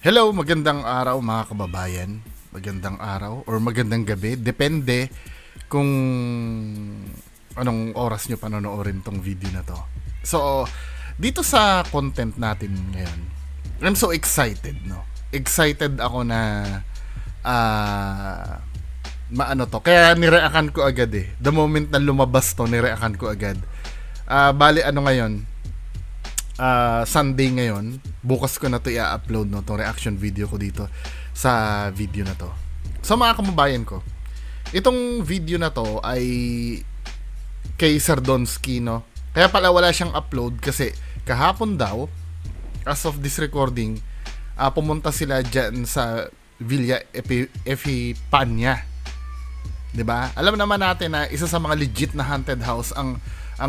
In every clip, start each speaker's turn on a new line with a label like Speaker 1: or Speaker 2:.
Speaker 1: Hello, magandang araw mga kababayan. Magandang araw or magandang gabi. Depende kung anong oras nyo panonoodin tong video na to. So, dito sa content natin ngayon, I'm so excited, no? Excited ako na maano to. Kaya nireakan ko agad eh. The moment na lumabas to, nireakan ko agad. Bali, ano ngayon? Sunday ngayon, bukas ko na to i-upload, no, to reaction video ko dito sa video na to. So mga kababayan ko, itong video na to ay kay Sardonsky, no. Kaya pala wala siyang upload kasi kahapon daw, as of this recording, pumunta sila dyan sa Villa Epifania. 'Di ba? Alam naman natin na isa sa mga legit na haunted house ang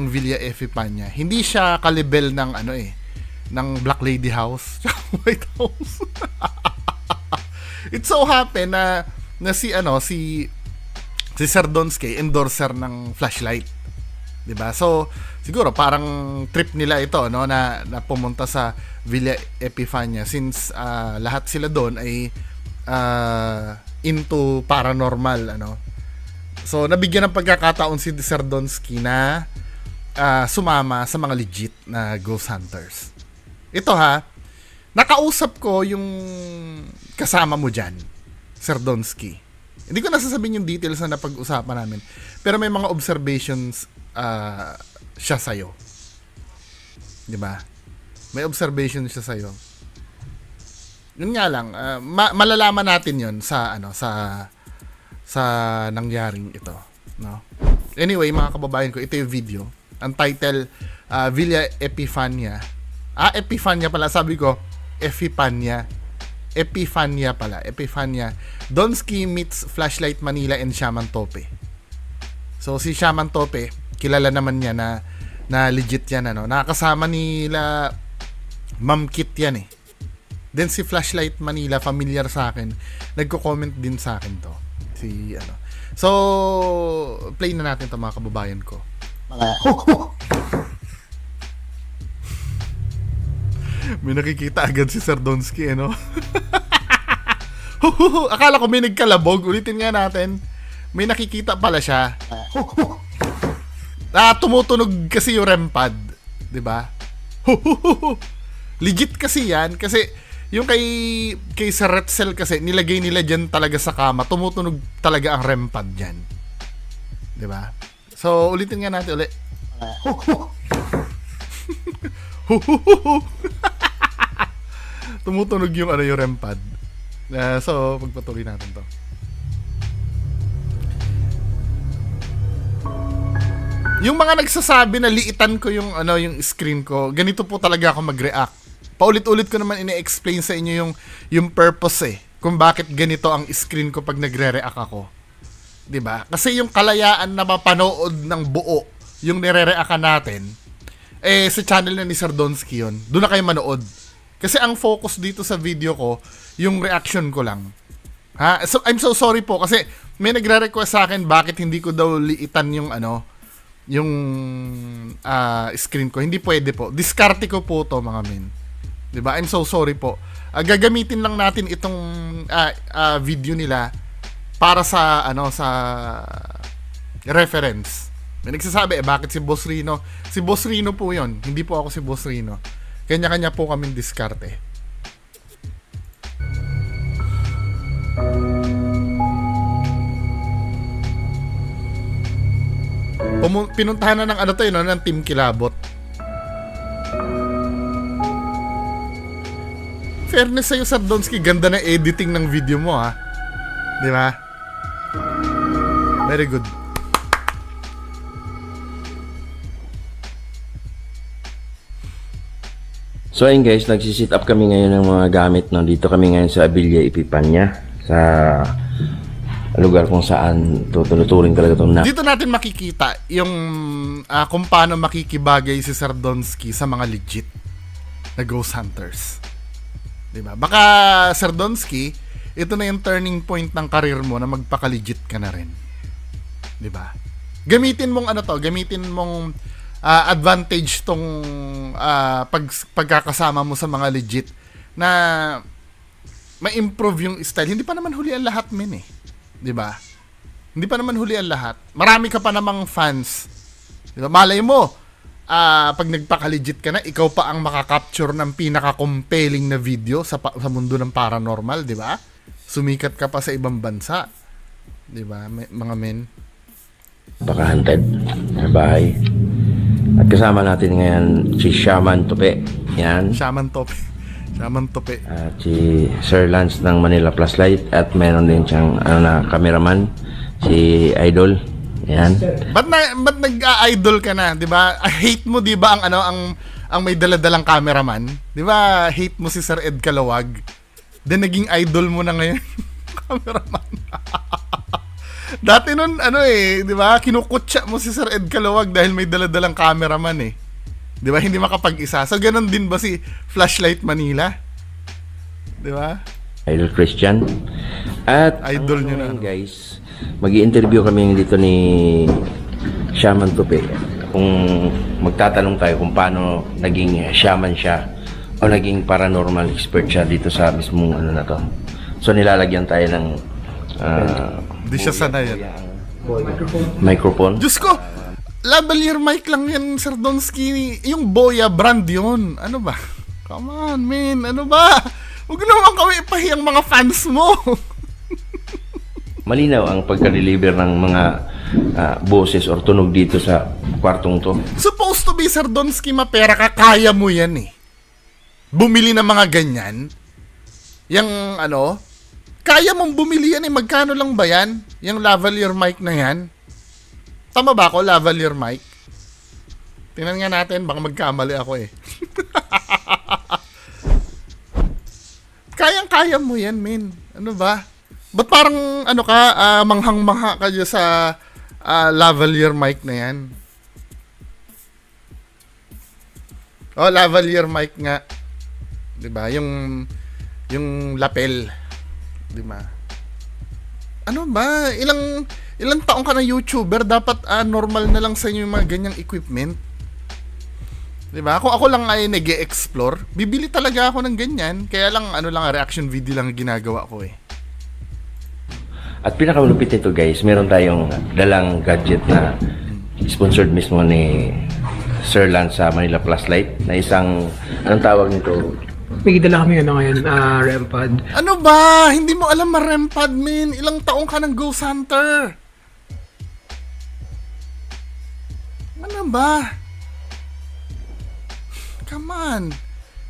Speaker 1: Villa Epifania. Hindi siya kalibel ng ng Black Lady House, White House. It so happen na si Sardonsky endorser ng flashlight. 'Di ba? So, siguro parang trip nila ito, no, na pumunta sa Villa Epifania since lahat sila doon ay into paranormal, ano. So, nabigyan ng pagkakataon si Sardonsky na sumama sa mga legit na ghost hunters. Ito nakausap ko yung kasama mo dyan, Sardonsky. Hindi ko nasasabihin yung details na napag-usapan namin, pero may mga observations siya sa'yo. Diba? May observations siya sa'yo. Yun nga lang, malalaman natin yun sa nangyaring ito, no? Anyway, mga kababayan ko, ito yung video. Ang title, Villa Epifania. Epifania pala. Sabi ko, Epifania. Epifania pala. Epifania. Donsky meets Flashlight Manila and Shaman Tope. So, si Shaman Tope, kilala naman niya na legit yan, ano. Nakakasama nila Ma'am Kit yan eh. Then si Flashlight Manila, familiar sa akin. Nagko-comment din sa akin to. So, play na natin to, mga kababayan ko. May nakikita agad si Sardonsky, no? Akala ko may nagkalabog. Ulitin nga natin. May nakikita pala siya. Tumutunog kasi yung REM pad, 'di ba? Legit kasi yan, kasi yung kay Sir Retzel kasi nilagay nila diyan talaga sa kama. Tumutunog talaga ang REM pad diyan. 'Di ba? So, ulitin nga natin ulit. Tumutunog yung yung REM pad. So, pagpatuloy natin to. Yung mga nagsasabi na liitan ko yung screen ko, ganito po talaga ako mag-react. Paulit-ulit ko naman ine-explain sa inyo yung purpose kung bakit ganito ang screen ko pag nagre-react ako. 'Di ba? Kasi yung kalayaan na mapanood ng buo yung nire-reactan natin, sa channel na ni Sardonsky yun. Doon na kayo manood. Kasi ang focus dito sa video ko, yung reaction ko lang. So, I'm so sorry po kasi may nagre-request sa akin bakit hindi ko daw liitan yung screen ko. Hindi pwede po. Diskarte ko po to, mga men. 'Di ba? I'm so sorry po. Gagamitin lang natin itong video nila para sa sa reference. May nagsasabi bakit si Boss Rino? Si Boss Rino po 'yon. Hindi po ako si Boss Rino. Kanya-kanya po kaming diskarte. Pinuntahan na ng ng Team Kilabot. Fairness sa'yo, Sardonsky, ganda na editing ng video mo, di ba? Very good.
Speaker 2: So ayun guys, nagsisit up kami ngayon ng mga gamit. Nandito kami ngayon sa Villa Epifania, sa lugar kung saan tutunuturing talaga itong
Speaker 1: Dito natin makikita yung kung paano makikibagay si Sardonsky sa mga legit na ghost hunters. Diba? Baka Sardonsky, ito na yung turning point ng karir mo na magpaka-legit ka na rin. Diba? Gamitin mong gamitin mong advantage tong pagkakasama mo sa mga legit na ma-improve yung style. Hindi pa naman huli ang lahat, men eh. 'Di ba? Hindi pa naman huli ang lahat. Marami ka pa namang fans. 'Di ba? Malay mo, pag nagpaka-legit ka na, ikaw pa ang makakapture ng pinaka-compelling na video sa mundo ng paranormal, 'di ba? Sumikat ka pa sa ibang bansa. 'Di ba? Mga men.
Speaker 2: Napaka-hunted na bahay. At kasama natin ngayon si Shaman Tupi. Yan.
Speaker 1: Shaman Tope. Shaman Tope.
Speaker 2: At si Sir Lance ng Manila Plus Light. At meron din siyang cameraman, si Idol. Yan.
Speaker 1: Ba't nag-idol ka na, 'di ba? Hate mo 'di ba ang may daladalang cameraman? 'Di ba? Hate mo si Sir Ed Calawag. Then naging idol mo na ngayon. Cameraman. Dati nun, 'di ba? Kinukutsa mo si Sir Ed Calawag dahil may daladalang cameraman eh. 'Di ba? Hindi makapag-isa. So ganun din ba si Flashlight Manila? 'Di ba?
Speaker 2: Idol Christian. At
Speaker 1: Idol nyo na.
Speaker 2: Guys, mag-i-interview kami dito ni Shaman Tupi. Kung magtatanong tayo kung paano naging shaman siya o naging paranormal expert siya dito sa mismong na to. So nilalagyan tayo ng
Speaker 1: Hindi siya sanay yan.
Speaker 2: microphone.
Speaker 1: Diyos ko! Lavalier mic lang yan, Sir Donsky. Yung Boya brand yun. Ano ba? Come on, man. Ano ba? Huwag naman kami ipahiyang mga fans mo.
Speaker 2: Malinaw ang pagka-deliver ng mga boses or tunog dito sa kwartong to.
Speaker 1: Supposed to be, Sir Donsky, mapera ka. Kaya mo yan eh. Bumili ng mga ganyan. Yung kaya mong bumili yan eh. Magkano lang ba yan? Yung lavalier mic na yan. Tama ba ako, lavalier mic? Tingnan nga natin, baka magkamali ako eh. Kayang-kaya mo yan, men. Ano ba? Ba't parang, manghang-mangha ka dyan sa lavalier mic na yan? Oh, lavalier mic nga. 'Di ba? Yung lapel. 'Di ba? Ano ba? Ilang taong ka na YouTuber, dapat normal na lang sa inyo yung mga ganyang equipment. 'Di ba? Kung ako lang ay nag-e-explore, bibili talaga ako ng ganyan. Kaya lang reaction video lang ginagawa ko eh.
Speaker 2: At pinakamalupit nito guys, meron tayong dalang gadget na sponsored mismo ni Sir Lance sa Manila Plus Light na isang, anong tawag nito?
Speaker 3: May dala kami ngayon, REM-pad.
Speaker 1: Ano ba? Hindi mo alam ma-REM-pad, men. Ilang taong ka ng Ghost Hunter? Ano ba? Come on.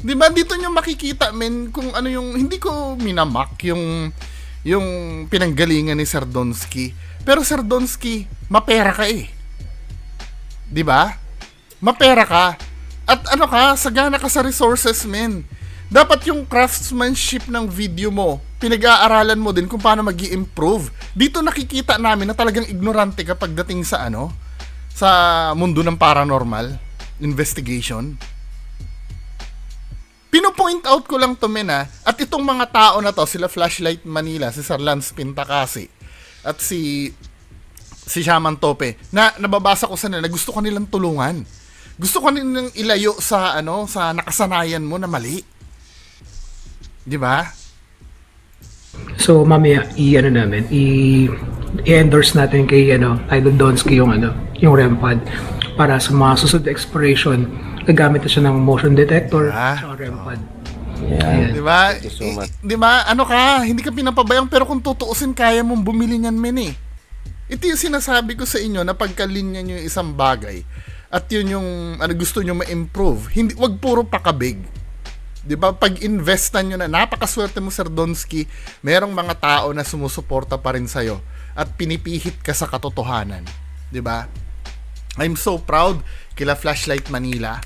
Speaker 1: Di ba dito nyo makikita, men, kung ano yung, hindi ko minamak yung pinanggalingan ni Sir Donsky. Pero Sir Donsky, mapera ka eh. Di ba? Mapera ka. At sagana ka sa resources, men. Dapat yung craftsmanship ng video mo, pinag-aaralan mo din kung paano mag-i-improve. Dito nakikita namin na talagang ignorante ka pagdating sa sa mundo ng paranormal investigation. Pino-point out ko lang to, men, at itong mga tao na to, sila Flashlight Manila, si Sir Lance Pintacasi, at si Shaman Tope, na nababasa ko sa nila, gusto ko nilang tulungan. Gusto ko nilang ilayo sa sa nakasanayan mo na mali. 'Di ba?
Speaker 3: So mamaya i-endorse natin kay Idol Donsky yung REM-pad para sa mga susunod na exploration. Gagamit na siya ng motion detector at REM-pad.
Speaker 2: Yeah.
Speaker 1: 'Di ba?
Speaker 2: Thank you so much.
Speaker 1: 'Di ba? Hindi ka pinapabayang, pero kung tutuusin kaya mong bumili niyan, men eh. Ito yung sinasabi ko sa inyo na pagkalinya nyo yung isang bagay at yun yung gusto nyo ma-improve. Wag puro pakabig. 'Di ba? Pag-investan nyo na, napakaswerte mo, Sir Donsky, merong mga tao na sumusuporta pa rin sa'yo at pinipihit ka sa katotohanan. 'Di ba? I'm so proud kila Flashlight Manila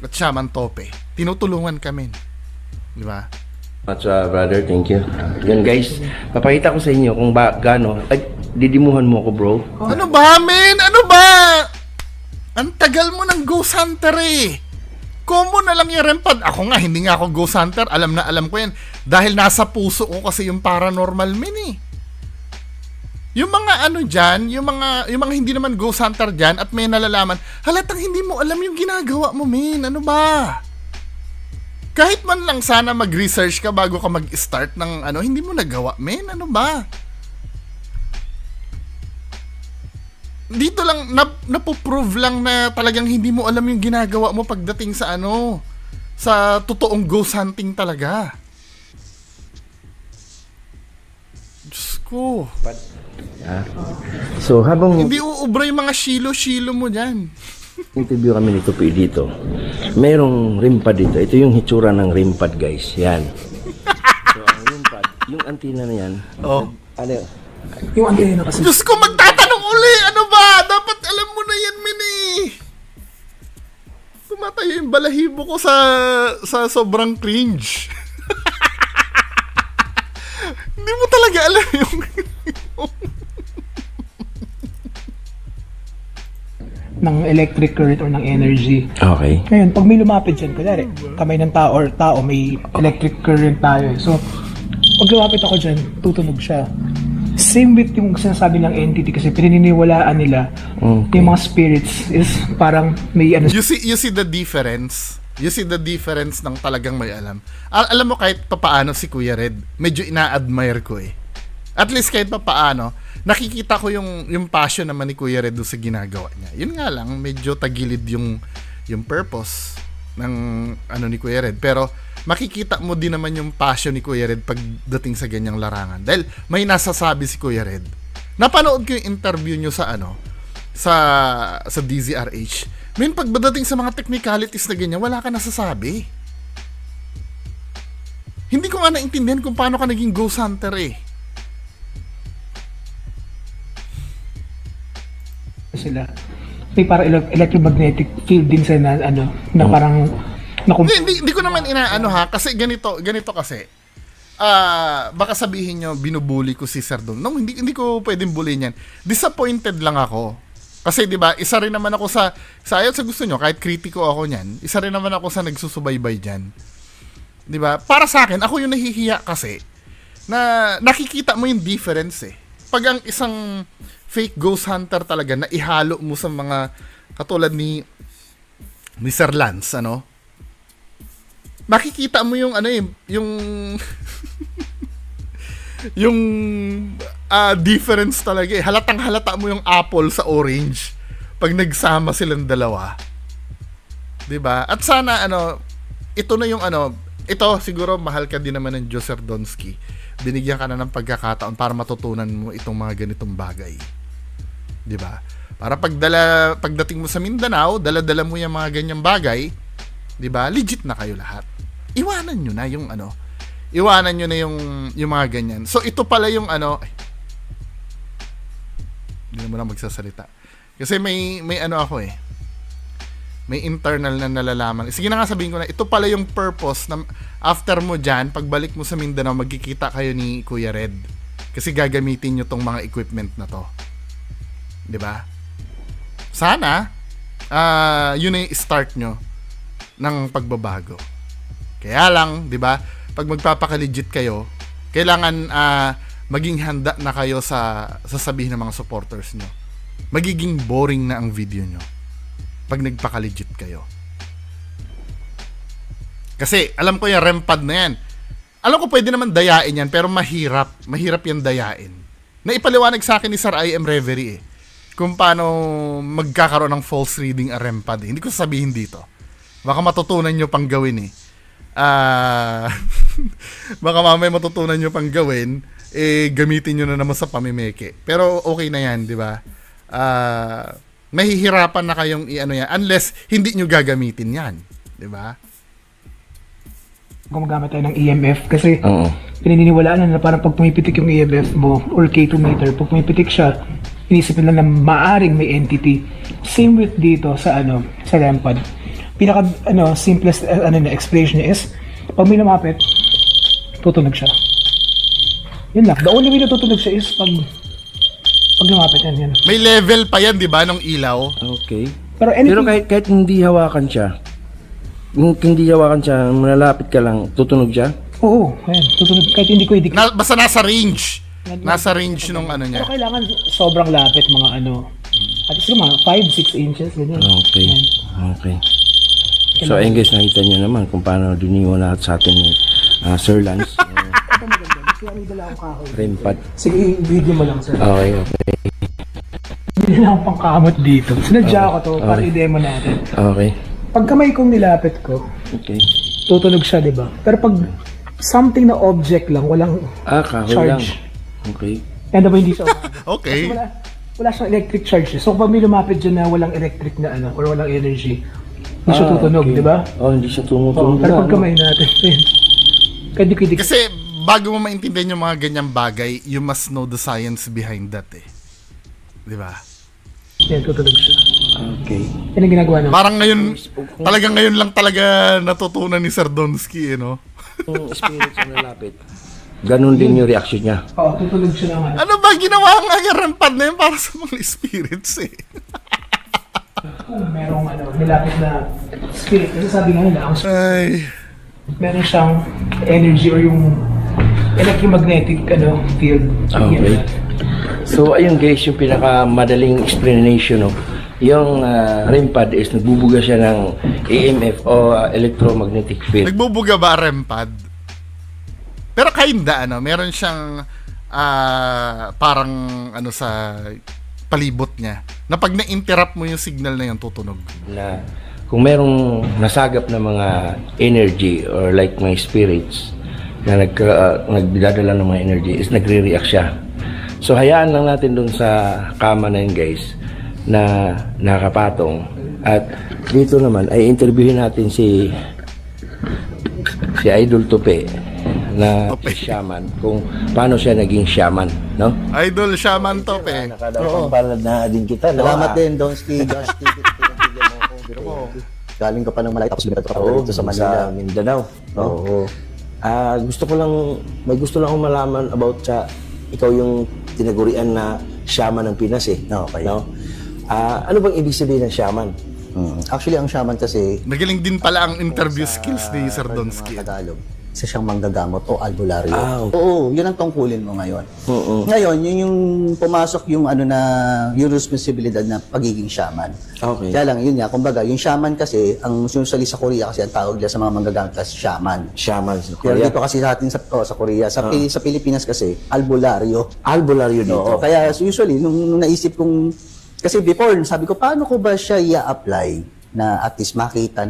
Speaker 1: at Shaman Tope. Tinutulungan kami. 'Di ba?
Speaker 2: Much, brother, thank you. Yan guys, papakita ko sa inyo kung gaano. Ay, didimuhan mo ako, bro.
Speaker 1: Ano ba, men? Ano ba? Ang tagal mo ng Ghost Hunter eh. Common na lang yung REM-pad. Ako nga, hindi nga ako Ghost Hunter. Alam na alam ko yan. Dahil nasa puso ko kasi yung paranormal, men eh. Yung mga dyan, yung mga hindi naman Ghost Hunter dyan at may nalalaman, halatang hindi mo alam yung ginagawa mo, men. Ano ba? Kahit man lang sana mag-research ka bago ka mag-start ng ano, hindi mo nagawa, men. Ano ba? Dito lang, napoprove lang na talagang hindi mo alam yung ginagawa mo pagdating sa ano, sa totoong ghost hunting talaga. Diyos ko.
Speaker 2: So, habang
Speaker 1: Hindi uubra yung mga shilo-shilo mo dyan.
Speaker 2: interview kami ni Tupi dito, merong rimpad dito. Ito yung hitsura ng rimpad, guys. Yan. So, ang rimpad, yung antina na yan,
Speaker 1: Oh.
Speaker 2: ano,
Speaker 3: Yung antena kasi.
Speaker 1: Diyos ko, magtatanong uli! Ano ba? Dapat alam mo na yan, min eh. Tumatayo yung balahibo ko sa sobrang cringe. Hindi mo talaga alam yung...
Speaker 3: Ng electric current or ng energy.
Speaker 2: okay.
Speaker 3: Ngayon, pag may lumapit dyan, kunwari, kamay ng tao or tao, may electric current tayo. So, pag lumapit ako dyan, tutunog siya. Same with yung sinasabi ng entity kasi pininiwalaan nila yung mga spirits is parang may ano.
Speaker 1: You see the difference? You see the difference ng talagang may alam. Alam mo kahit papaano si Kuya Red, medyo ina-admire ko eh. At least kahit papaano, nakikita ko yung passion naman ni Kuya Red doon sa ginagawa niya. Yun nga lang, medyo tagilid yung purpose ng ano ni Kuya Red. Pero makikita mo din naman yung passion ni Kuya Red pagdating sa ganyang larangan. Dahil may nasasabi si Kuya Red. Napanood ko yung interview nyo sa ano, sa DZRH. Min, pagdating sa mga technicalities na ganyan, wala ka nasasabi. Hindi ko nga naintindihan kung paano ka naging ghost hunter eh.
Speaker 3: Sila. May parang electromagnetic field din sa na, ano, na parang
Speaker 1: Hindi ko naman inaano ha, kasi ganito kasi. Baka sabihin nyo, binubuli ko si Sir Don. No, hindi ko pwedeng bully yan. Disappointed lang ako. Kasi 'di ba, isa rin naman ako sa ayaw sa gusto nyo, kahit kritiko ako niyan, isa rin naman ako sa nagsusubaybay diyan. 'Di ba? Para sa akin, ako yung nahihiya kasi na nakikita mo yung difference eh. Pag ang isang fake ghost hunter talaga na ihalo mo sa mga katulad ni Sir Lance, ano? Makikita mo yung ano eh, yung yung difference talaga eh. Halatang halata mo yung apple sa orange pag nagsama silang dalawa. 'Di ba? At sana ano, ito na yung ano, ito siguro mahal ka din naman ng Joe Serdonsky. Binigyan ka na ng pagkakataon para matutunan mo itong mga ganitong bagay. 'Di ba? Para pagdating mo sa Mindanao, dala-dala mo yung mga ganyang bagay, 'di ba? Legit na kayo lahat. Iwanan nyo na yung ano. Iwanan nyo na yung mga ganyan. So ito pala yung ano, hindi mo na magsasalita. Kasi may ano ako eh. May internal na nalalaman. Sige na nga, sabihin ko na, ito pala yung purpose na after mo dyan, pagbalik mo sa Mindanao, magkikita kayo ni Kuya Red. Kasi gagamitin nyo tong mga equipment na to. 'Di ba? Sana, yun na yung start nyo ng pagbabago. Kaya lang, 'di ba? Pag magpapaka-legit kayo, kailangan maging handa na kayo sa sasabihin ng mga supporters nyo. Magiging boring na ang video nyo pag nagpaka-legit kayo. Kasi alam ko yung rempad na yan. Alam ko pwede naman dayain yan, pero mahirap yan dayain. Naipaliwanag sa akin ni Sir I.M. Reverie eh, kung paano magkakaroon ng false reading a rempad. Hindi ko sasabihin dito. Baka matutunan nyo pang gawin eh. Baka mamaya matutunan nyo pang gawin, gamitin nyo na naman sa pamimeke. Pero okay na yan, di ba? Mahihirapan na kayong i-ano yan unless hindi nyo gagamitin yan, di ba?
Speaker 3: gumagamit tayo ng EMF kasi pinaniniwalaan na parang pag pumipitik yung EMF mo or K2 meter, pag pumipitik siya, inisip nila na maaring may entity. Same with dito sa sa REM-pod. Pinaka simplest explanation niya is pag may lumapit, tutunog siya. Yun lang. The only way na tutunog siya is pag lumapit yan.
Speaker 1: May level pa yan, di ba, ng ilaw?
Speaker 2: Okay.
Speaker 3: Pero
Speaker 2: kahit hindi hawakan siya, malalapit ka lang, tutunog siya?
Speaker 3: Oo, ayan, tutunog. Kahit hindi ko idikit.
Speaker 1: Basta nasa range. Nasa range nung ano niya.
Speaker 3: Pero kailangan sobrang lapit, mga at least mga 5-6 inches, ganyan.
Speaker 2: Okay.
Speaker 3: Ayan.
Speaker 2: Okay. So, ayun guys, nakita niyo naman kung paano diniwan lahat sa atin ni Sir Lance.
Speaker 3: Ito maganda. Kaya may dala akong kahoy.
Speaker 2: Rim pad.
Speaker 3: Sige, video mo lang, sir.
Speaker 2: Okay, okay.
Speaker 3: Hindi na akong pangkamot dito. Sinadya ko to para i-demo natin.
Speaker 2: Okay.
Speaker 3: Pag kamay kong nilapit ko,
Speaker 2: Okay.
Speaker 3: tutunog siya, di ba? Pero pag something na object lang, walang
Speaker 2: Kahoy lang.
Speaker 3: charge.
Speaker 2: Okay.
Speaker 3: Yan ba hindi siya
Speaker 1: Okay.
Speaker 3: Kasi wala siyang electric charge. So pag may lumapit dyan na walang electric na ano, or walang energy, hindi siya tutunog,
Speaker 2: okay.
Speaker 3: di ba?
Speaker 2: Oh, hindi siya
Speaker 3: Oo,
Speaker 2: tumutunog
Speaker 3: pero
Speaker 2: na,
Speaker 3: pag
Speaker 2: no?
Speaker 3: kamay natin, kadi-kidi.
Speaker 1: Kasi bago mo maintindihan yung mga ganyang bagay, you must know the science behind that eh. Di ba?
Speaker 3: Yan, tutunog siya.
Speaker 2: Okay.
Speaker 3: Yan ang ginagawa naman.
Speaker 1: Parang ngayon lang talaga natutunan ni Sir Donsky, no?
Speaker 2: Yung spirits ang lalapit. Ganon din yung reaction niya.
Speaker 3: Oo, tutunog siya ng ano.
Speaker 1: Ano ba ginawa nga yung rampad na yun para sa mga spirits eh?
Speaker 3: Kung merong ano, nilapit na spirit. Kasi sabi nga nila, ang
Speaker 1: Ay,
Speaker 3: meron siyang energy or yung electromagnetic field.
Speaker 2: Okay. So, ayun guys, yung pinakamadaling explanation, no? Yung REM pad is nagbubuga siya ng EMF o electromagnetic field.
Speaker 1: nagbubuga ba rampad? Pero kinda, meron siyang parang sa palibot niya na pag na-interrupt mo yung signal na yun, tutunog.
Speaker 2: Na kung merong nasagap na mga energy or like mga spirits na nagdadala ng mga energy is nagre-react siya. So hayaan lang natin dun sa kama na yun guys na nakapatong, at dito naman ay interviewin natin si Idol Tupe na
Speaker 1: Tupe.
Speaker 2: shaman, kung paano siya naging shaman, no?
Speaker 1: Idol shaman to, pe.
Speaker 2: Nakadampalad na din kita, no?
Speaker 4: Salamat din, Donsky, Josh TV, pinabigyan mo ako. Biro mo, galing ka pa ng Malay, tapos lumipad ka pa dito sa Manila.
Speaker 2: Mindanao, no?
Speaker 4: Oo.
Speaker 2: May gusto lang akong malaman about sa ikaw yung tinagurian na shaman ng Pinas eh.
Speaker 4: Okay.
Speaker 2: No? Ano bang ibig sabihin ng shaman?
Speaker 4: Actually, ang shaman kasi,
Speaker 1: Magaling din pala ang interview skills ni Sir
Speaker 4: ng
Speaker 1: Donsky.
Speaker 4: mga Tagalog, isa siyang manggagamot o albularyo.
Speaker 2: Okay.
Speaker 4: Oo, yun ang tungkulin mo ngayon.
Speaker 2: Oo.
Speaker 4: Ngayon, yun yung pumasok yung yung responsibilidad na pagiging shaman.
Speaker 2: Okay.
Speaker 4: Kaya lang, yun nga, kumbaga, yung shaman kasi, ang usually sa Korea kasi ang tawag nila sa mga manggagamot kasi shaman.
Speaker 2: Shaman sa
Speaker 4: Pero
Speaker 2: Korea.
Speaker 4: dito kasi sa atin sa Korea, sa Pilipinas kasi, albularyo.
Speaker 2: Albularyo dito.
Speaker 4: Oo, kaya usually, nung naisip kong, kasi before, sabi ko, paano ko ba siya i-apply na at least makita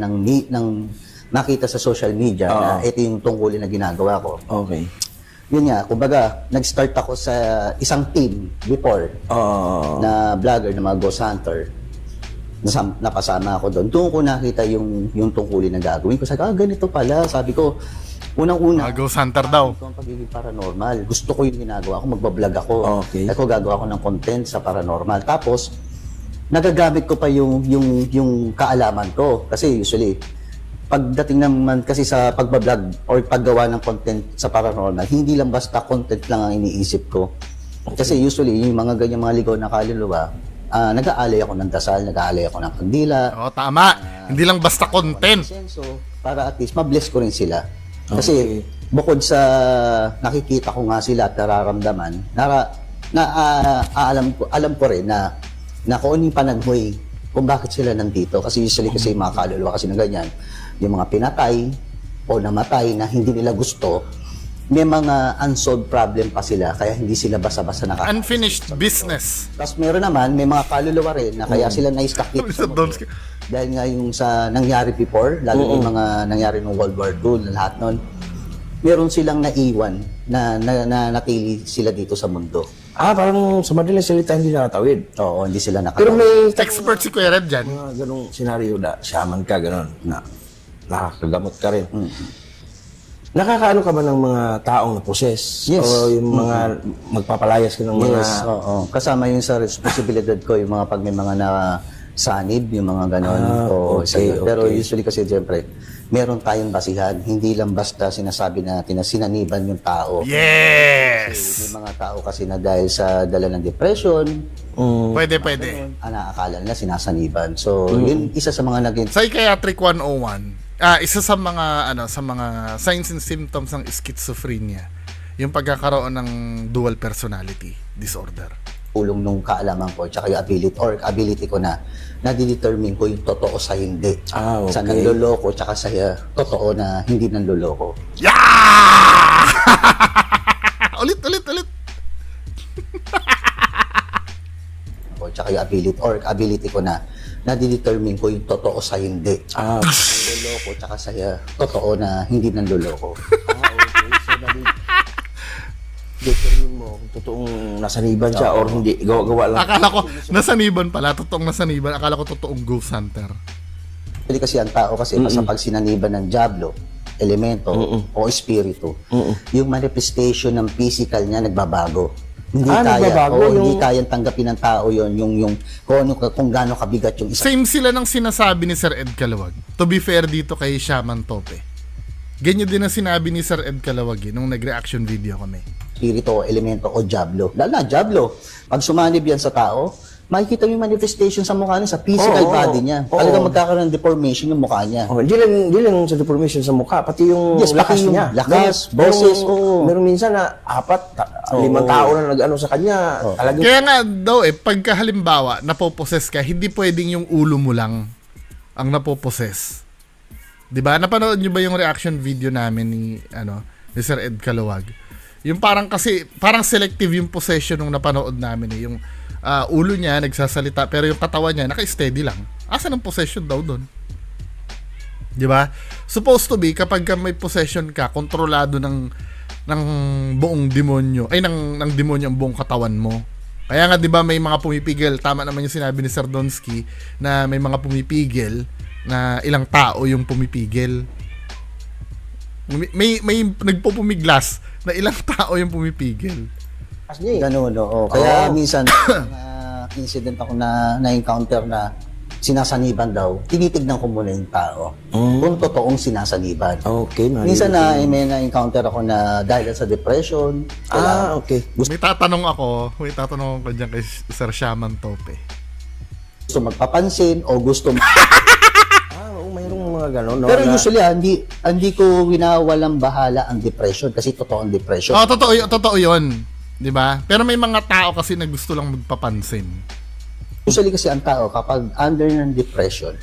Speaker 4: makita sa social media na ito yung tungkulin na ginagawa ko.
Speaker 2: Okay.
Speaker 4: Yun nga, kumbaga, nag-start ako sa isang team before na vlogger, na mga ghost hunter. Napasama ako doon. Doon ko nakita yung tungkulin na gagawin ko. Sabi ko, ganito pala. Sabi ko, unang-una,
Speaker 1: Ghost hunter daw.
Speaker 4: ito ang pagiging paranormal. Gusto ko yung ginagawa ko, magbablog ako.
Speaker 2: Okay.
Speaker 4: Ako gagawa ko ng content sa paranormal. Tapos, nagagamit ko pa yung kaalaman ko. Kasi usually, pagdating naman kasi sa pagbablog or paggawa ng content sa paranormal, hindi lang basta content lang ang iniisip ko. Kasi usually, yung mga ganyan mga ligaw na kaluluwa, nag-aalay ako ng dasal, nag-aalay ako ng kandila.
Speaker 1: Oo, tama. Hindi lang basta content.
Speaker 4: Senso, para at least mabless ko rin sila. Kasi bukod sa nakikita ko nga sila at nararamdaman, alam ko rin na kung ano yung panaghoy kung bakit sila nandito. Kasi usually kasi yung mga kaluluwa kasi na ganyan, yung mga pinatay o namatay na hindi nila gusto, may mga unsolved problem pa sila kaya hindi sila basa-basa nakakita.
Speaker 1: Unfinished business.
Speaker 4: Tapos meron naman, may mga kaluluwa rin na kaya sila na-stuck dito sa
Speaker 1: Sir Donsky.
Speaker 4: mundo. Dahil nga yung sa nangyari before, lalo yung mga nangyari ng World War II, na lahat nun, meron silang naiwan na natili sila dito sa mundo.
Speaker 2: Parang sa madaling salita hindi nakatawid.
Speaker 4: Oo, hindi sila
Speaker 2: Pero may
Speaker 1: Expert si Kuya Red dyan.
Speaker 2: mga ganong senaryo na shaman ka, ganon, na nakakagamot ka rin. Nakakaano ka ba ng mga taong na-possess?
Speaker 4: Yes.
Speaker 2: O yung mga magpapalayas ka ng mga...
Speaker 4: Yes, oo. Kasama yun sa responsibilidad ko, yung mga pag may mga sanib, yung mga ganon. Oo,
Speaker 2: okay,
Speaker 4: isa yun. Pero
Speaker 2: okay.
Speaker 4: usually kasi, siyempre, meron tayong basihan. Hindi lang basta sinasabi natin na sinaniban yung tao.
Speaker 1: Yes!
Speaker 4: May mga tao kasi na dahil sa dala ng depression,
Speaker 1: Pwede.
Speaker 4: naakala nila sinasaniban. So, yun isa sa mga naging
Speaker 1: Psychiatric 101. Isa sa mga signs and symptoms ng schizophrenia, yung pagkakaroon ng dual personality disorder.
Speaker 4: tulong nung kaalaman ko tsaka yung ability ko na nadidetermine ko yung totoo sa hindi.
Speaker 2: Okay.
Speaker 4: Sa nanloloko tsaka sa totoo na hindi nanloloko.
Speaker 1: Yeah! ulit.
Speaker 4: O tsaka yung ability ko na nadidetermine ko yung totoo sa hindi. Nanloloko tsaka sa totoo na hindi nanloloko.
Speaker 2: Okay. So, determine mo kung totoong nasaniban siya or hindi. Gawa lang.
Speaker 1: Akala ko nasaniban pala, totoong nasaniban. Akala ko totoong ghost hunter.
Speaker 4: Actually kasi ang tao kasi sa pag sinaniban ng diablo, elemento o espiritu, yung manifestation ng physical niya nagbabago. Hindi
Speaker 2: nagbabago
Speaker 4: hindi kayang tanggapin ng tao yon yung kung gaano kabigat yung isa.
Speaker 1: Same sila ng sinasabi ni Sir Ed Calawag. To be fair dito kay Shaman Tope. Ganyan din ang sinabi ni Sir Ed Calawag nung nag-reaction video kami.
Speaker 4: Espiritu o elemento o diablo. Lalo na diablo. Pag sumanib yan sa tao, makikita mo yung manifestation sa mukha niya, sa physical body niya. Talagang magkakaroon ng deformation yung mukha niya.
Speaker 2: Hindi lang sa deformation sa mukha, pati yung
Speaker 4: Yes,
Speaker 2: lakas
Speaker 4: pati yung
Speaker 2: niya.
Speaker 4: lakas, boses,
Speaker 2: Meron minsan na 5, 5 tao na nag-ano sa kanya. Talagang
Speaker 1: Kaya nga daw pagka halimbawa napoposes ka, hindi pwedeng yung ulo mo lang ang napoposes. 'Di ba? Napanood niyo ba yung reaction video namin ni Sir Ed Calawag? Yung parang selective yung possession nung napanood namin yung ulo niya nagsasalita pero yung katawan niya naka-steady lang. Asan ang possession daw doon? 'Di ba? Supposed to be kapag may possession ka, kontrolado ng buong demonyo, ng demonyo ang buong katawan mo. Kaya nga 'di ba may mga pumipigil, tama naman yung sinabi ni Sir Donsky na may mga pumipigil na ilang tao yung pumipigil. May nagpupumiglas na ilang tao yung pumipigil.
Speaker 4: Ganun, oo. Kaya minsan, incident ako na-encounter na sinasaniban daw, tinitignan ko muna yung tao. Kung totoong sinasaniban.
Speaker 2: okay,
Speaker 4: Minsan may na-encounter ako na dahil sa depression.
Speaker 2: Okay.
Speaker 1: May tatanong ako dyan kay Sir Shaman Tope.
Speaker 4: Gusto magpapansin o gusto
Speaker 2: Mayroong mga gano'n. No,
Speaker 4: Pero usually, hindi ko winawalang bahala ang depression kasi totoo ang depression.
Speaker 1: Oh, totoo 'yon. 'Di ba? Pero may mga tao kasi na gusto lang magpapansin.
Speaker 4: Usually kasi ang tao, kapag under ng depression,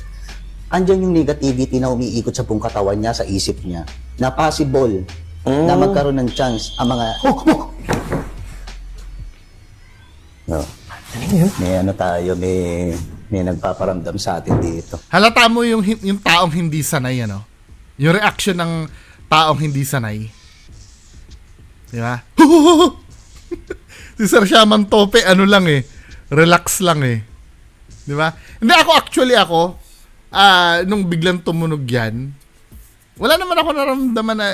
Speaker 4: andyan yung negativity na umiikot sa buong katawan niya, sa isip niya, na possible na magkaroon ng chance ang mga... No. May tayo, may nagpaparamdam sa atin dito.
Speaker 1: Halata mo yung taong hindi sanay, Yung reaction ng taong hindi sanay. Di ba? Si Sir Shaman Tope, relax lang Di ba? Hindi ako, nung biglang tumunog yan, wala naman ako naramdaman na,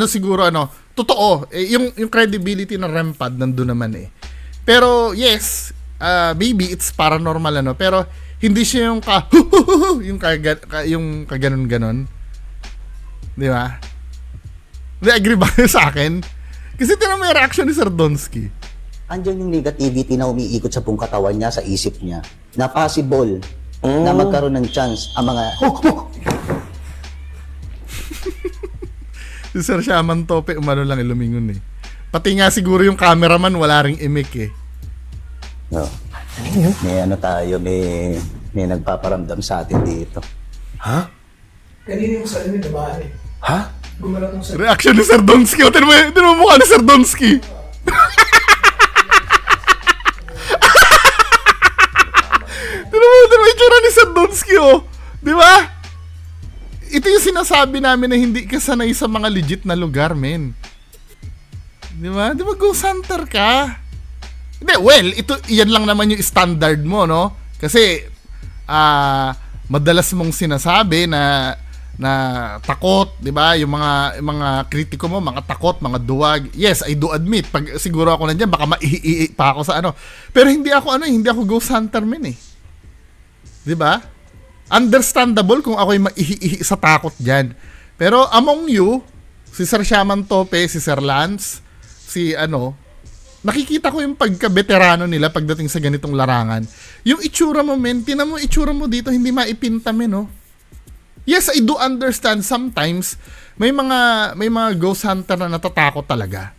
Speaker 1: siguro, totoo, yung credibility ng REM-pad nandun naman Pero, yes, maybe it's paranormal, pero hindi siya yung yung kaganon-ganon. Di ba? Hindi, agree ba kayo sa akin? Kasi tinan mo yung reaction ni Sir Donsky.
Speaker 4: Andyan yung negativity na umiikot sa buong katawan niya, sa isip niya, na possible na magkaroon ng chance ang mga...
Speaker 1: Si Sir Shaman Tope, lang lumingon Pati nga siguro yung cameraman, wala ring imik
Speaker 4: No. May tayo, may nagpaparamdam sa atin dito.
Speaker 2: Ha?
Speaker 3: Kanina yung sa amin, nabahan
Speaker 2: Ha?
Speaker 3: Gumalat ng sa
Speaker 1: Reaction ni Sir Donsky. Tinan mo mukha ni Sir Donsky. Tinan mo itsura ni Sir Donsky, Di ba? Ito yung sinasabi namin na hindi ka sanay sa mga legit na lugar, men. Di ba? Di ba ghost hunter ka? Hindi, yan lang naman yung standard mo, no? Kasi, madalas mong sinasabi na takot, 'di ba? Yung mga kritiko mo, mga takot, mga duwag. Yes, I do admit, pag siguro ako nandiyan baka maiihi pa ako sa Pero hindi ako ghost hunter men 'Di ba? Understandable kung ako'y maiihi sa takot diyan. Pero among you, si Sir Shaman Tope, si Sir Lance, si nakikita ko yung pagka-veterano nila pagdating sa ganitong larangan. Yung itsura mo, men, tinan mo itsura mo dito, hindi maipinta, men, Yes, I do understand sometimes may mga ghost hunter na natatakot talaga.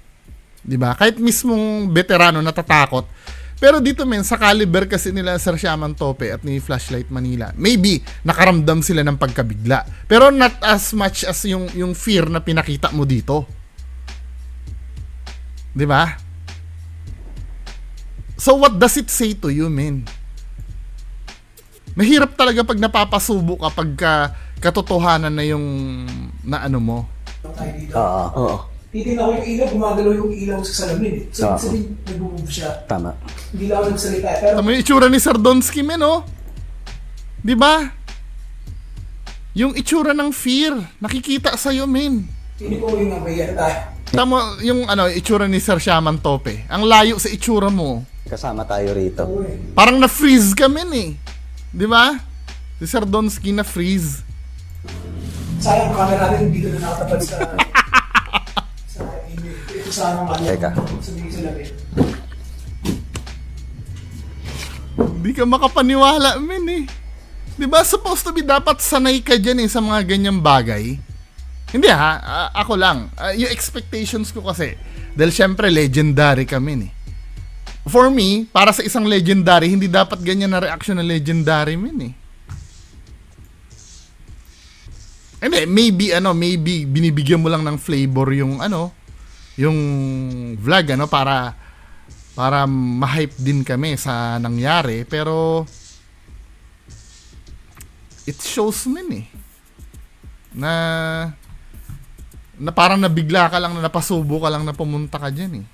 Speaker 1: 'Di ba? Kahit mismong veterano natatakot. Pero dito men, sa caliber kasi nila Sir Shaman Tope at ni Flashlight Manila, maybe nakaramdam sila ng pagkabigla. Pero not as much as yung fear na pinakita mo dito. 'Di ba? So what does it say to you, men? Mahirap talaga pag napapasubo ka pagka katotohanan na yung na ano mo.
Speaker 3: tayo dito.
Speaker 4: Oo.
Speaker 3: Titignan ko yung ilaw, gumagalaw yung ilaw sa salamin. So,
Speaker 4: Oo.
Speaker 3: sabihin, nag-move siya.
Speaker 4: Tama.
Speaker 3: Hindi lang ako nagsalita. Pero,
Speaker 1: Tama yung itsura ni Sardonsky, men, oh. 'Di ba? Yung itsura ng fear, nakikita sa iyo, men.
Speaker 3: hindi ko yung may tayo.
Speaker 1: Tama yung itsura ni Sir Shaman Tope. Ang layo sa itsura mo.
Speaker 4: Kasama tayo rito.
Speaker 3: Oo eh.
Speaker 1: Parang na-freeze ka, men, eh. 'Di ba? Si Sardonsky na-freeze.
Speaker 3: Sayang camera natin dito na nakatapat sa... sa email. Ito sana ang
Speaker 4: Teka.
Speaker 3: sabihin sa lamin.
Speaker 1: Hindi ka makapaniwala, men, eh. 'Di ba? Supposed to be dapat sanay ka dyan, eh, sa mga ganyang bagay. Hindi ha, ako lang. Yung expectations ko kasi, dahil syempre legendary kami, eh. For me, para sa isang legendary, hindi dapat ganyan na reaction ng legendary, men, eh. Hindi, maybe binibigyan mo lang ng flavor yung yung vlog para ma-hype din kami sa nangyari, pero it shows men, eh, na parang nabigla ka lang, na napasubo ka lang na pumunta ka dyan, eh.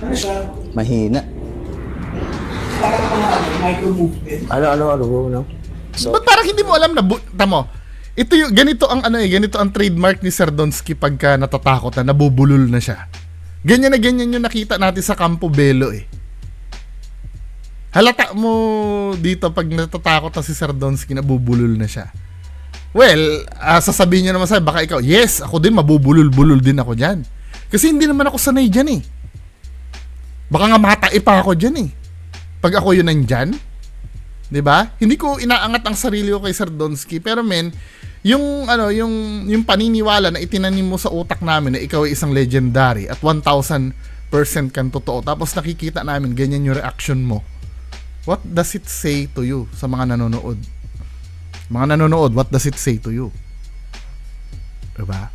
Speaker 3: Ano siya?
Speaker 4: Mahina.
Speaker 3: Parang mga micro-movement.
Speaker 2: Ano?
Speaker 1: Ba't parang hindi mo alam na tamo, ito yung ganito ang trademark ni Sardonsky pagka natatakot na, nabubulol na siya. Ganyan yung nakita natin sa Campo Belo, eh. Halata mo dito pag natatakot na si Sardonsky, nabubulol na siya. Well, sasabihin niya naman sa'yo, baka ikaw, yes, ako din, mabubulol-bulol din ako dyan. Kasi hindi naman ako sanay dyan, eh. Baka nga matai pa ako dyan, eh. Pag ako yun nandyan. 'Di ba? Hindi ko inaangat ang sarili ko kay Sardonsky, pero men, yung paniniwala na itinanim mo sa utak namin na ikaw ay isang legendary at 1000% kan totoo, tapos nakikita namin ganyan yung reaction mo. What does it say to you sa mga nanonood? Mga nanonood, what does it say to you? 'Di ba?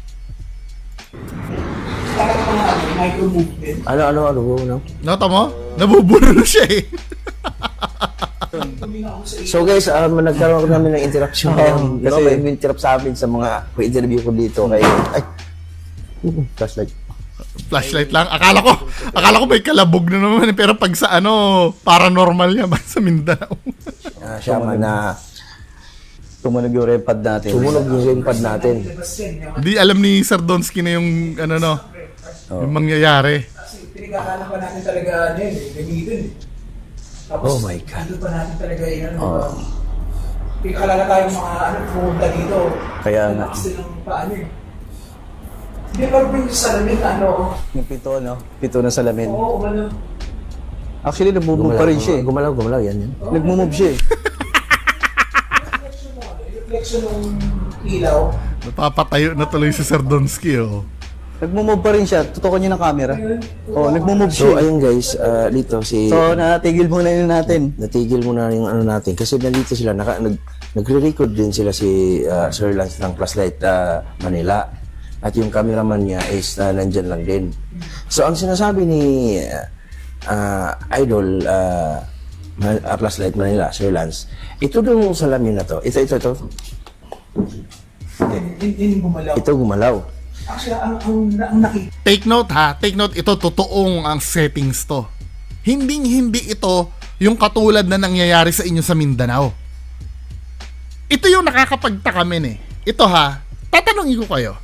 Speaker 3: Parang mga micro-movement.
Speaker 2: Ano?
Speaker 1: Nota mo? Nabubulol siya, eh.
Speaker 3: Tumingin ako sa ilaw.
Speaker 2: So guys, nagkaroon namin ng interaction ngayon.
Speaker 4: kasi-
Speaker 2: May interrupt sa amin sa mga interview ko dito kay
Speaker 4: Flashlight.
Speaker 1: Flashlight lang. Akala ko may kalabog na naman, eh. Pero pag sa paranormal niya ba sa Mindanao.
Speaker 2: Shaman na
Speaker 4: Tumunog yung repad natin.
Speaker 2: sumunog yung gamepad natin.
Speaker 3: Labas yan.
Speaker 1: Di alam ni Sardonsky na yung yung mangyayari.
Speaker 3: Kasi pinagkakalan pa natin talaga gamitin, eh. Tapos,
Speaker 2: Oh my God.
Speaker 3: dito pa natin talaga pinagkalala tayong mga pumunta dito.
Speaker 4: Kaya nga.
Speaker 3: Kasi ng paano, eh. Hindi pa rin yung salamin na
Speaker 4: Yung pito, no? Pito na salamin.
Speaker 3: oo,
Speaker 4: Actually, nagmumove pa rin siya, eh.
Speaker 2: Gumalaw, yan.
Speaker 4: Nagmumove siya, eh.
Speaker 3: reflection ng ilaw.
Speaker 1: Napapatayo na tuloy si Sardonsky, oh.
Speaker 4: Nagmumove pa rin siya. Tutukan niya ng camera. Oo, nagmumove
Speaker 2: So
Speaker 4: siya.
Speaker 2: ayun guys, dito si
Speaker 4: So, natigil muna yun natin.
Speaker 2: natigil muna yung natin kasi nandito sila nagre-record din sila si Sir Lance ng Flashlight Manila at yung cameraman niya is nandyan lang din. So ang sinasabi ni Idol Flashlight Manila, Sir Lance, ito daw yung salamin na to. Ito.
Speaker 3: Hindi gumalaw.
Speaker 2: Ito gumalaw.
Speaker 3: Actually, ang nakita.
Speaker 1: Take note, ha. Take note, ito totoong ang settings to. Hindi ito yung katulad na nangyayari sa inyo sa Mindanao. Ito yung nakakapagtaka men, eh. Ito, ha. Tatanungin ko kayo.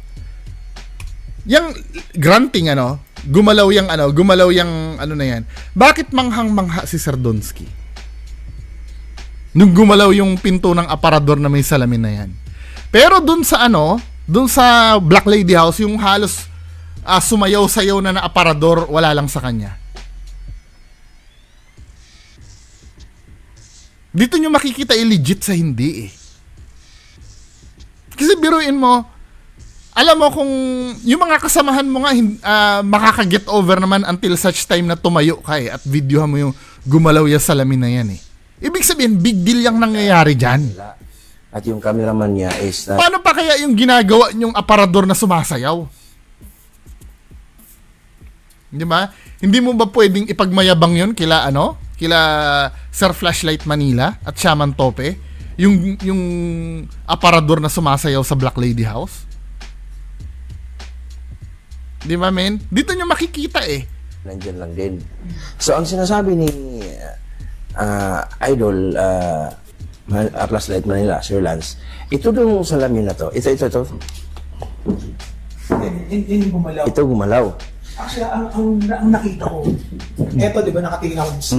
Speaker 1: Yang granting gumalaw yung na yan. Bakit manghang-mangha si Sardonsky? Nung gumalaw yung pinto ng aparador na may salamin na yan. Pero dun sa Black Lady House, yung halos sumayaw-sayaw na aparador, wala lang sa kanya. Dito nyo makikita legit sa hindi, eh. Kasi biruin mo, alam mo kung yung mga kasamahan mo nga makaka-get over naman until such time na tumayo ka at videohan mo yung gumalaw yung salamin na yan eh. Ibig sabihin, big deal yung nangyayari dyan.
Speaker 2: At yung cameraman niya is
Speaker 1: Paano pa kaya yung ginagawa yung aparador na sumasayaw? Di ba? Hindi mo ba pwedeng ipagmayabang yun kila Sir Flashlight Manila at Shaman Tope? Yung aparador na sumasayaw sa Black Lady House? Di ba, men? Dito nyo makikita eh.
Speaker 2: nandyan lang din. So, ang sinasabi ni Idol Flashlight Manila, Sir Lance, ito dong salamin na to. Ito.
Speaker 3: Hindi gumalaw.
Speaker 2: Ito gumalaw.
Speaker 3: Actually, ang nakita ko, eto, di ba, nakatingin ako sa...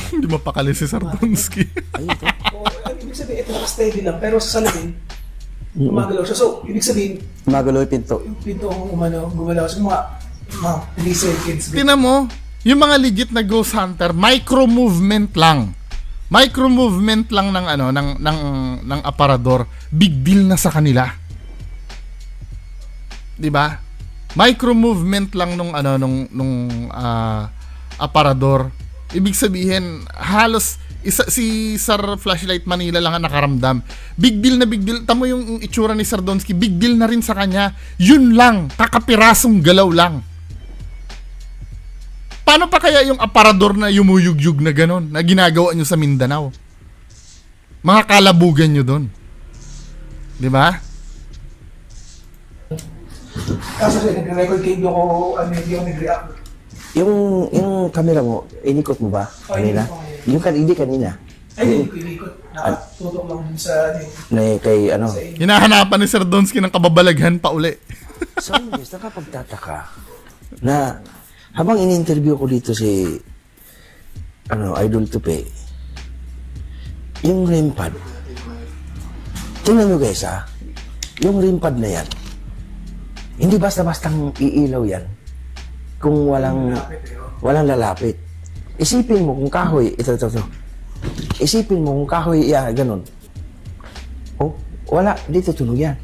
Speaker 1: Hindi mapakali si Sardonsky.
Speaker 2: Ay, ito.
Speaker 3: Ibig sabihin, ito naka-steady lang, pero sa salamin, gumagalaw siya. So, ibig sabihin,
Speaker 4: Magalaw yung pinto.
Speaker 3: yung pinto kung gumalaw. So, mga 3 seconds.
Speaker 1: Tingnan mo, yung mga legit na ghost hunter, micro movement lang. Micro movement lang ng aparador, big deal na sa kanila. 'Di ba? Micro movement lang nung aparador. Ibig sabihin, halos si Sir Flashlight Manila lang ang nakaramdam. Big deal na big deal. Tamo yung itsura ni Sardonsky, big deal na rin sa kanya. Yun lang, kakapirasong galaw lang. Paano pa kaya yung aparador na yumuyugyug na ganon, na ginagawa nyo sa Mindanao? Mga kalabugan nyo doon. Di ba?
Speaker 3: Kaso nag-record kayo, hindi ako nag-react.
Speaker 2: Yung camera mo, inikot mo ba? Kanina? Hindi kanina.
Speaker 3: Ay, hindi ko inikot. Nakatutok lang dun sa...
Speaker 2: Kay
Speaker 1: Hinahanapan ni Sardonsky ng kababalaghan pa uli.
Speaker 2: So, yes, nakapagtataka na habang in-interview ko dito si Idol Tupe, yung REM pad, tingnan nyo guys yung REM pad na yan, hindi basta-bastang iilaw yan kung walang lalapit. Isipin mo kung kahoy, ito. Isipin mo kung kahoy, ganun. Oh, wala, dito tunog yan.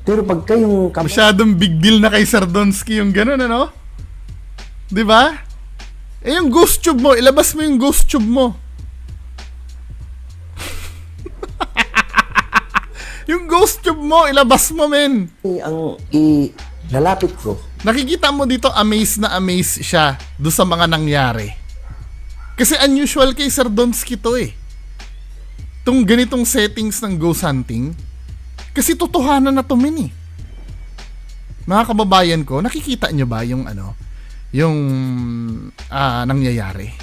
Speaker 2: Pero pag kayong
Speaker 1: Masyadong big deal na kay Sardonsky yung gano'n, ano? Di ba? Eh, yung ghost tube mo, ilabas mo yung ghost tube mo. Yung ghost tube mo, ilabas mo, men.
Speaker 2: ang lalapit ko,
Speaker 1: Nakikita mo dito, amazed na amazed siya do sa mga nangyari. Kasi unusual kay Sardonsky to eh. Itong ganitong settings ng ghost hunting, kasi totohanan na to, men eh. Mga kababayan ko, nakikita nyo ba yung nangyayari?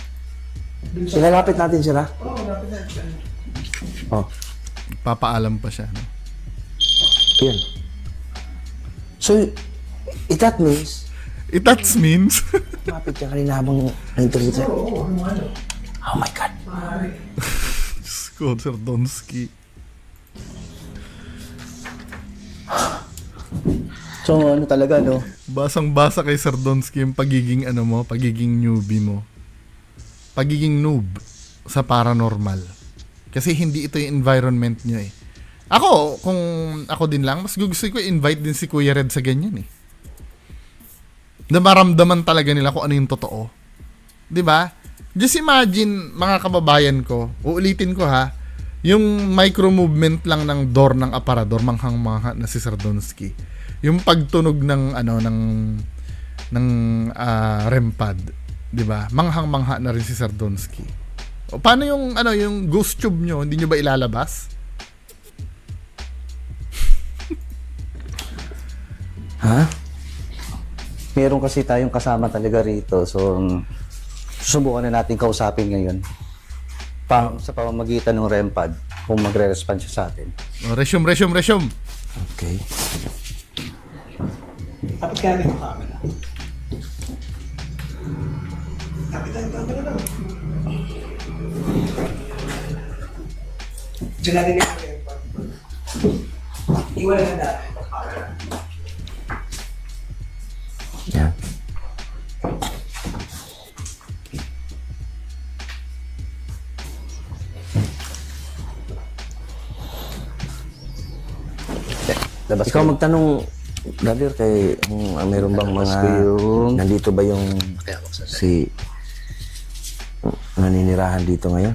Speaker 2: ilalapit natin sila. Oh,
Speaker 1: Papaalam pa siya. No?
Speaker 2: yan. So, that means,
Speaker 1: That means,
Speaker 2: mapit siya kanina habang na-interview siya. Oh my God.
Speaker 1: Scott Sardonsky.
Speaker 4: So, ano talaga, no?
Speaker 1: Basang-basa kay Sardonsky yung pagiging pagiging newbie mo. Pagiging noob sa paranormal. Kasi hindi ito yung environment nyo eh. Ako, kung ako din lang, mas gusto ko invite din si Kuya Red sa ganyan eh. Na maramdaman talaga nila kung ano yung totoo. 'Di ba? Just imagine, mga kababayan ko, uulitin ko ha, yung micro movement lang ng door ng aparador, manghang-mangha na si Sardonsky. Yung pagtunog ng REM pad, 'di ba? Manghang-mangha na rin si Sardonsky. O paano yung yung ghost tube nyo, hindi nyo ba ilalabas?
Speaker 2: Ha?
Speaker 4: Meron kasi tayong kasama talaga rito. So, susubukan na natin kausapin ngayon. Sa pamamagitan ng REM pad, kung magre-respond siya sa atin.
Speaker 1: O, resume.
Speaker 2: Okay.
Speaker 3: Tapos kaya rin yung camera. Tapos ang camera lang. Diyan natin yung camera. Iwanan na natin.
Speaker 2: Yan.
Speaker 4: Labas
Speaker 2: Ikaw
Speaker 4: kayo.
Speaker 2: magtanong, Brother, kay mayroon bang mga nandito ba yung si naninirahan dito ngayon?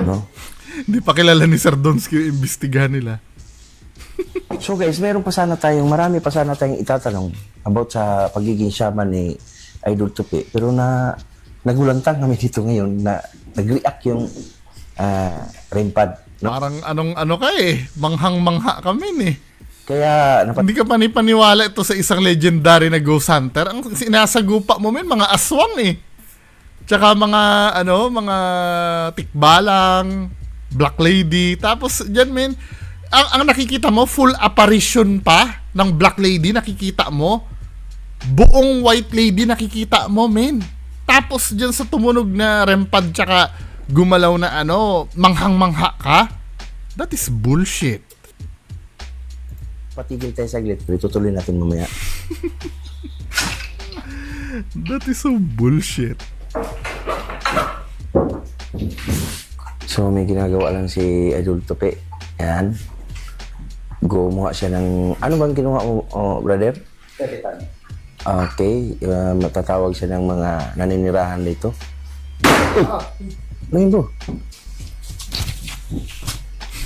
Speaker 2: No?
Speaker 1: Hindi pa kilala ni Sir Donsky yung imbestigahan nila.
Speaker 2: So guys, marami pa sana tayong itatanong about sa pagiging shaman ni Idol Tupi. Pero nagulantang kami dito ngayon na nag-react yung Rempad. No?
Speaker 1: Parang ano ka eh. Manghang-mangha kami eh.
Speaker 2: Kaya
Speaker 1: Hindi ka panipaniwala ito sa isang legendary na ghost hunter. Ang sinasagupa mo men, mga aswang eh. Tsaka mga tikbalang, black lady. Tapos dyan men, ang nakikita mo, full apparition pa ng black lady nakikita mo. Buong white lady nakikita mo men. Tapos dyan sa tumunog na Rempad tsaka gumalaw na manghang-mangha ka. That is bullshit.
Speaker 2: patigil tayo saglit, pero tutuloy natin mamaya.
Speaker 1: That is so bullshit.
Speaker 2: So may ginagawa lang si Idol Tupi. Yan. Gumawa siya ng... Ano bang ginawa mo, brother?
Speaker 4: Kapitan.
Speaker 2: Okay. Matatawag siya ng mga naninirahan dito. Ano yun bro?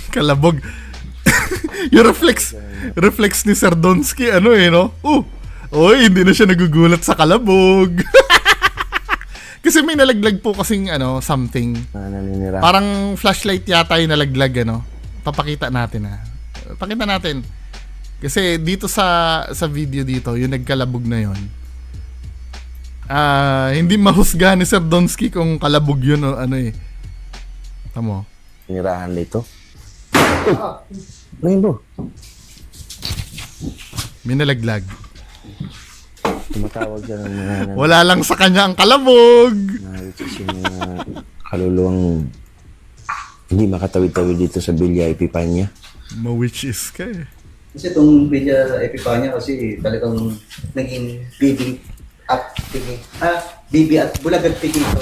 Speaker 1: Kalabog. Yung reflex ni Sir Donsky, no? Oy, hindi na siya nagugulat sa kalabog. Kasi may nalaglag po kasing, something.
Speaker 2: Naninirahan.
Speaker 1: Parang flashlight yata yung nalaglag, Papakita natin, ha. Pakita natin. Kasi dito sa video dito, yung nagkalabog na yon. Hindi mahusga ni Sir Donsky kung kalabog yun o Tamo.
Speaker 2: Naninirahan dito. Ano yun bro?
Speaker 1: May nalaglag.
Speaker 2: Tumatawag siya ng mga...
Speaker 1: Wala lang sa kanya ang kalabog.
Speaker 2: Which is yung mga kaluluwang hindi makatawid-tawid dito sa Villa Epipanya.
Speaker 1: Ma-witch is ka eh.
Speaker 4: Kasi itong Villa Epipanya kasi talagang naging bibi at pigi. Bibi at bulag at pigi ito.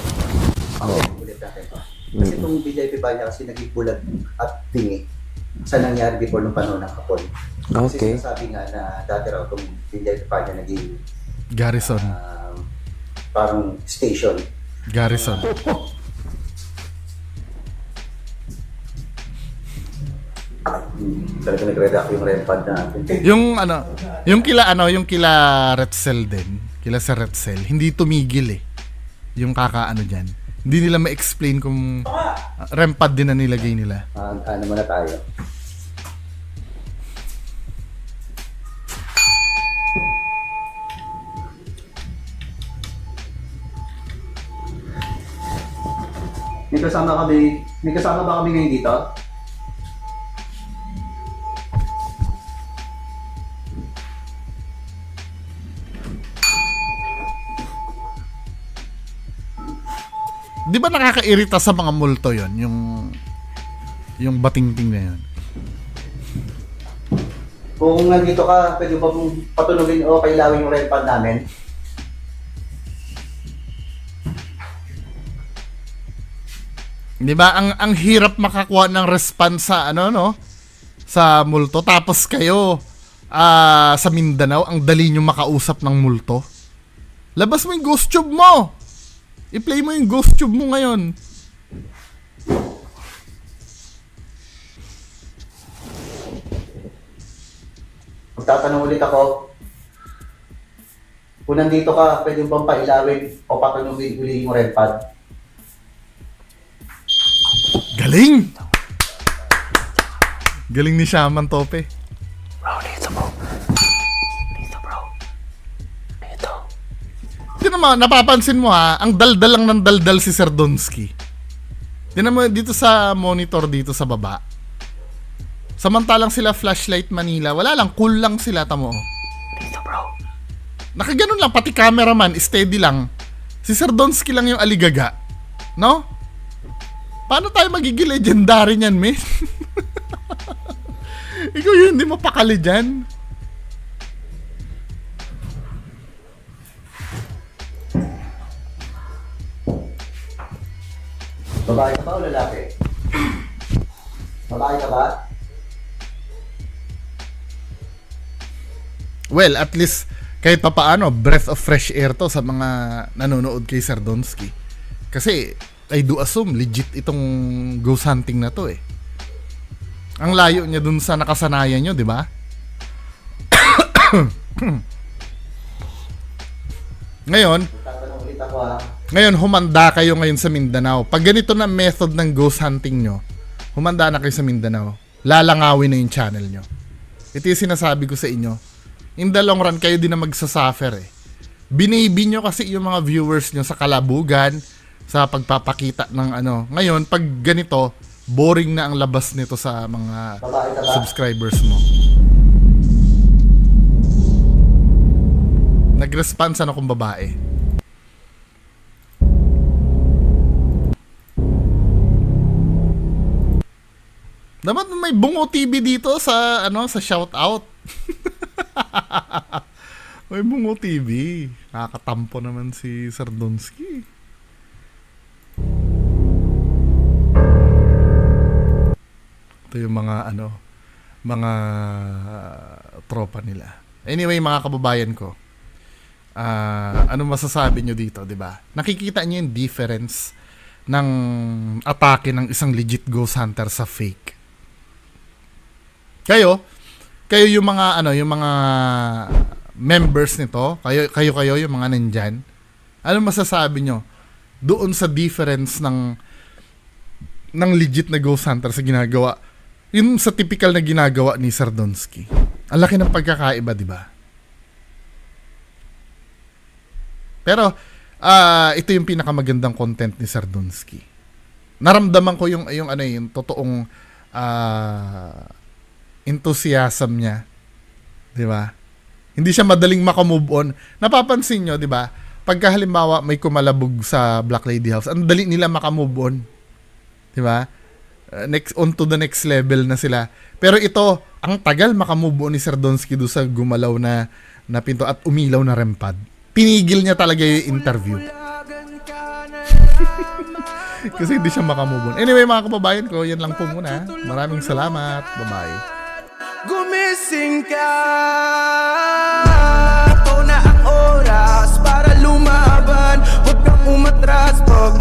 Speaker 4: Ulit natin ito. Kasi itong Villa Epipanya kasi naging bulag at pingi sa nangyari before nung panahon ng Hapon.
Speaker 2: Okay.
Speaker 4: Kasi sinasabi nga na dati raw itong Villa Epipanya naging
Speaker 1: Garrison.
Speaker 4: parang station.
Speaker 1: Garrison.
Speaker 4: Talaga nag-redact yung Rempad natin.
Speaker 1: Yung kila Retzel din. Kila sa Retzel, hindi tumigil eh. Yung diyan. Hindi nila ma-explain kung Rempad din na nilagay nila.
Speaker 4: Ano muna tayo? May kasama ba kami ngayon dito?
Speaker 1: Di ba nakakairita sa mga multo yon yung batingting na yon?
Speaker 4: Kung nandito ka, pwede ba mong patulogin o kailawin yung Rempad namin?
Speaker 1: Di ba ang hirap makakuha ng response sa sa multo, tapos kayo sa Mindanao ang dali nyo makausap ng multo. Labas mo yung ghost tube mo. I-play mo yung ghost tube mo ngayon.
Speaker 4: Magtatanong ulit ako. Kung nandito ka, pwede bang pailawin o patulogin uli yung Rempad?
Speaker 1: Galing! Galing ni Shaman Tope.
Speaker 2: Bro, dito bro. Dito bro. Dito.
Speaker 1: Tinan mo, napapansin mo ang daldal lang ng daldal si Sir Donsky. Tinan mo dito sa monitor dito sa baba. Samantalang sila Flashlight Manila, wala lang, cool lang sila, tamo.
Speaker 2: Dito bro.
Speaker 1: Nakaganon lang, pati cameraman, steady lang. Si Sir Donsky lang yung aligaga. No? Paano tayo magiging legendary niyan, men? Ikaw yun, hindi mapakali dyan.
Speaker 4: Babae ka ba o lalaki? Babae ka ba?
Speaker 1: well, at least kahit papaano, breath of fresh air to sa mga nanonood kay Sardonsky. Kasi I do assume legit itong ghost hunting na to eh. Ang layo niya dun sa nakasanayan nyo, di ba? Ngayon, humanda kayo ngayon sa Mindanao. Pag ganito na method ng ghost hunting nyo, humanda na kayo sa Mindanao. Lalangawin na yung channel nyo. Ito yung sinasabi ko sa inyo. In the long run, kayo din na magsasuffer eh. Binibi nyo kasi yung mga viewers nyo sa kalabugan, sa pagpapakita ng ano. Ngayon, pag ganito, boring na ang labas nito sa mga subscribers mo. Nag-response ano kung babae. Dapat may Bungo TV dito sa ano sa shoutout. May Bungo TV. Nakakatampo naman si Sardonsky. Ito yung mga ano, mga tropa nila. Anyway, mga kababayan ko. Ano masasabi nyo dito, 'di ba? Nakikita niyo yung difference ng atake ng isang legit ghost hunter sa fake. Kayo yung mga ano, yung mga members nito, kayo yung mga nandyan. Ano masasabi nyo doon sa difference ng legit na ghost hunter sa ginagawa, yung sa typical na ginagawa ni Sardonsky? Ang laki ng pagkakaiba, di ba? Pero ito yung pinakamagandang content ni Sardonsky. Naramdaman ko yung ano yung totoong enthusiasm niya, 'di ba? Hindi siya madaling makamove on. Napapansin nyo, 'di ba? Pagka halimbawa may kumalabog sa Black Lady House, ang dali nila makamove on. 'Di ba? Next on to the next level na sila. Pero ito, ang tagal makamove on ni Sardonsky do sa gumalaw na pinto at umilaw na rempad. Pinigil niya talaga yung interview. Kasi hindi siya makamove on. Anyway, mga kababayan ko, yan lang po muna. Maraming salamat. Bye-bye.
Speaker 5: Gumising ka, ito na ang oras para lumaban. Huwag kang umatras pag